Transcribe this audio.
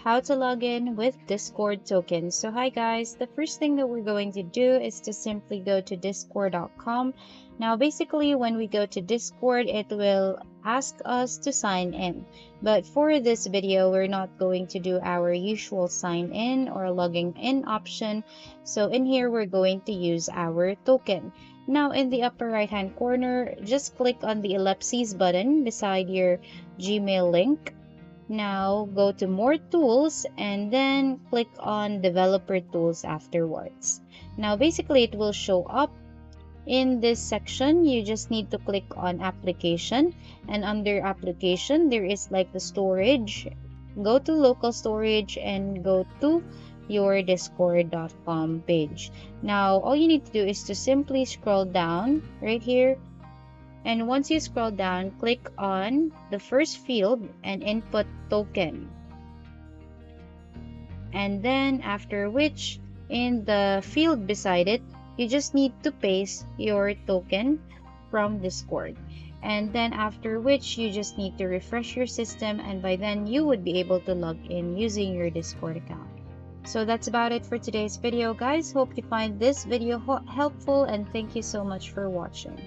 how to log in with Discord tokens. So hi guys, the first thing that we're going to do is to simply go to discord.com. Now basically when we go to Discord, it will ask us to sign in. But for this video, we're not going to do our usual sign in or logging in option. So in here, we're going to use our token. Now in the upper right hand corner, just click on the ellipses button beside your Gmail link. Now go to more tools and then click on developer tools afterwards. Now basically it will show up in this section. You just need to click on application, and under application there is like the storage. Go to local storage and go to your discord.com page. Now all you need to do is to simply scroll down right here, and once you scroll down, click on the first field and input token. And then after which, in the field beside it, you just need to paste your token from Discord. And then after which, you just need to refresh your system, and by then you would be able to log in using your Discord account. So that's about it for today's video, guys. Hope you find this video helpful, and thank you so much for watching.